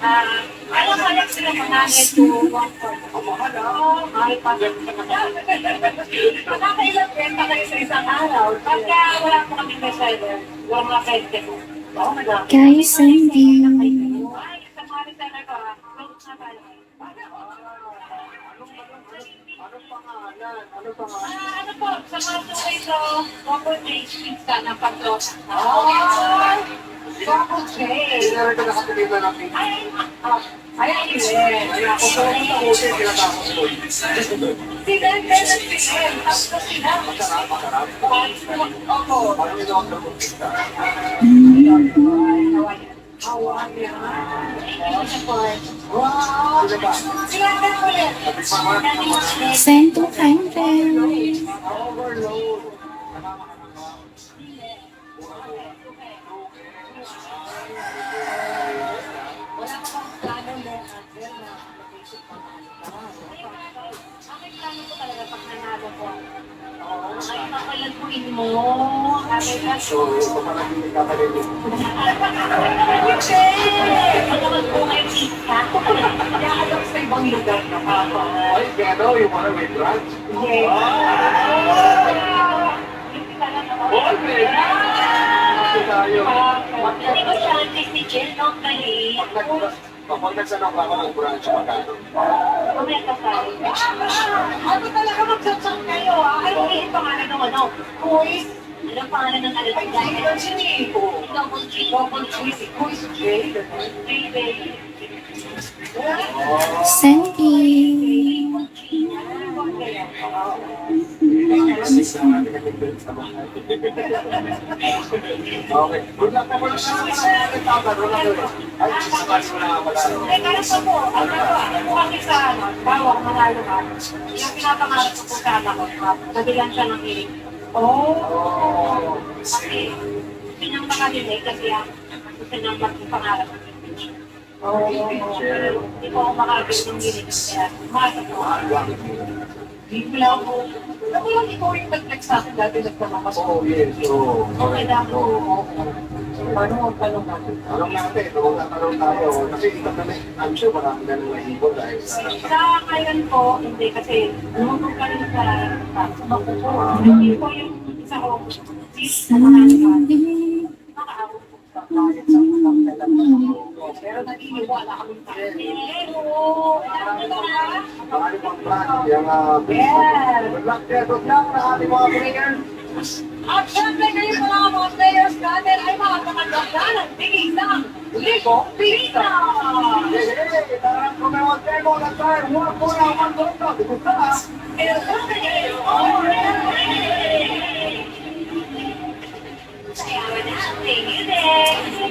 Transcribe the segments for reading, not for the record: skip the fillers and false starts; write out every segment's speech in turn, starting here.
Ano kaya sila mananay to 1 Ang mahal ah. mahal pa. Nakakailang benta kayo sa isang araw. Pagka wala po kami bestseller, wala mga pwede ko. Guys, Sandy. Ay, sa mga talaga, close na tayo. Anong pangalan? Anong pangalan? Ano po, sa mga tuloy ito, couple days pizza ng paglos. Couple days. Hindi na rin ka nakapilita ng pizza. Ay, Ay, ako po ang kamuti, tinatapos ko. si Denden at si El, tapos sila. Masarap, masarap. Opo. Parang in-order ko pizza. Hawaiian. Wow! Sino ba? Sila na ulit. Send 200. Overload. Wala ka bang plano mo, Angel, na mag-isip ka na? Ang plano ko talaga pag nanalo ko. Ay, papalalpuin mo. Sabi ka, So, ito pala hindi kakalimutan. Hindi! Pag naman po kayo pizza, kaya alam sa ibang lugar na Ay, gano, yung mga may branch. Yes. Hindi ka lang naman. Oh, pwede. Kasi tayo. Hindi ko siya si Jill nung mali. Kapag nagsanong ako ng branch, magkano? Mamaya ka tayo. Ano talaga magsasang kayo ah? Ay, hindi yung pangalan ng ano? Kuis? Anong pangalan ng ano? Ay, Double G. Double G. Double G. Si Kuis J. Sandy. Okay. Good luck po muna sa mga nagtatanong na doon. Ay, sisamahin mo na nga pala. Eh, kaya po po, ang kami sa ano, bawang manalo ka. Yung pinapangarap ko po sa anak ko, nabilan siya ng hiling. Oh. Kasi, pinang makalilig kasi ang pinambag yung pangarap ko. Oh. Hindi po ako makakabit ng hiling. Kaya, umasa po. Hindi ko lang po. Ako lang ikaw yung nag-text sa akin dati nagpamakas. Oh, yes. Oh. Okay lang po. Paano mo tanong natin? Tanong natin, kung tatanong tayo, kasi ito na I'm sure marami na nang naibon dahil sa... Sa ngayon po, hindi kasi lumutong ka rin sa makupo. Hindi po yung isa ko, sa mga nakaawag po sa client sa utang talaga. Pero naniniwala kami sa pero, alam mo ba? Marami pang plan, yung... Yes! Good luck there, good luck na ating mga players. At syempre kayo mga players natin ay mga kakaganda ng bigisang Ligong Pizza! Hey, tarang kumewag tayo, nag-tire, huwag po na, huwag po na, dito sa...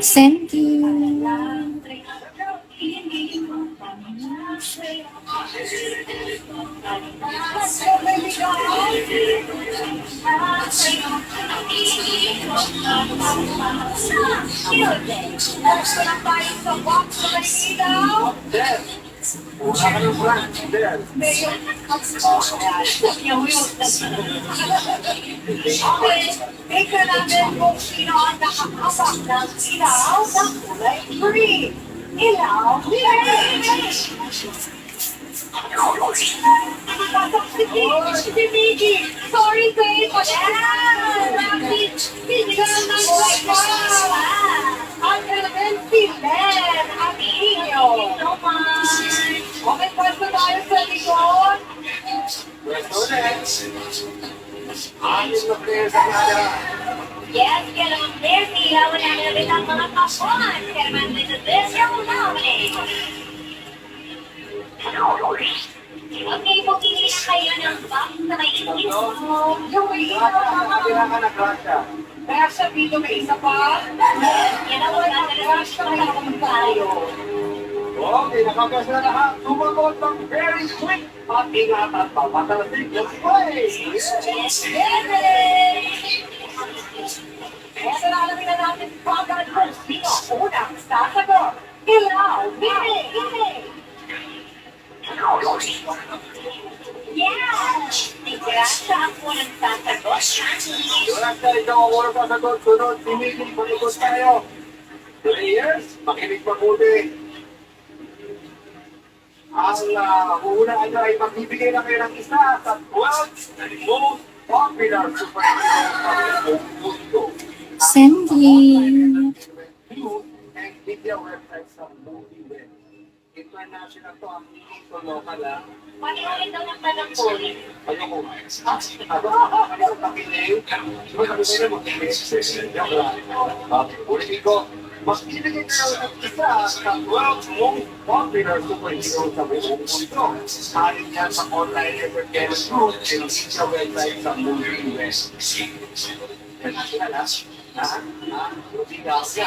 Sandy. There. Wala ka ng branch, there. Okay, tignan natin kung sino ang nakakabak ng ilaw ng kulay green. Ilaw green! Pasok si Mickey! Sorry, babe! Rapid! Bigyan ng wala! Ang ganda si Len! Ang inyo! Okay, pwesto tayo sa likod. Pwesto ulit. Anim na players ang natira. Yes, kaya naman players, ilawan namin ulit ang mga kapon. Kaya naman dito this yung nominee. Okay, pumili na kayo ng box na may itin. Yung may ilaw Natira naman. ka na Gracia. Kaya sa video may isa pa. Yan ang wala talaga siya kaya tayo. Okay, nakagas na lahat. Sumagot ng very sweet at ingatan pa. Patalasig yung play. Kaya alamin na natin pagkat kung sino unang sasagot. Ilaw, Mimi! Yeah! Gracia ang unang sasagot. Gracia, ikaw ang oras sa sagot. Sunod, si Miggy, panikot tayo. Players, makinig mabuti. Ang uuna nyo ay magbibigay na kayo ng isa sa 12 most popular superhero sa buong mundo. Sandy. News and media websites sa movie web. International to, ang hindi to local lang. Panoorin daw ng Manapol. Ano ko? Ano ko kapiling? Diba sabi ko na mag-ilig? Joke lang. Ulitin ko, mas binigay na lang ng isa sa 12 most popular superhero sa buong mundo. Halin yan sa online entertainment group and media website sa movie web. International, ha? Ha?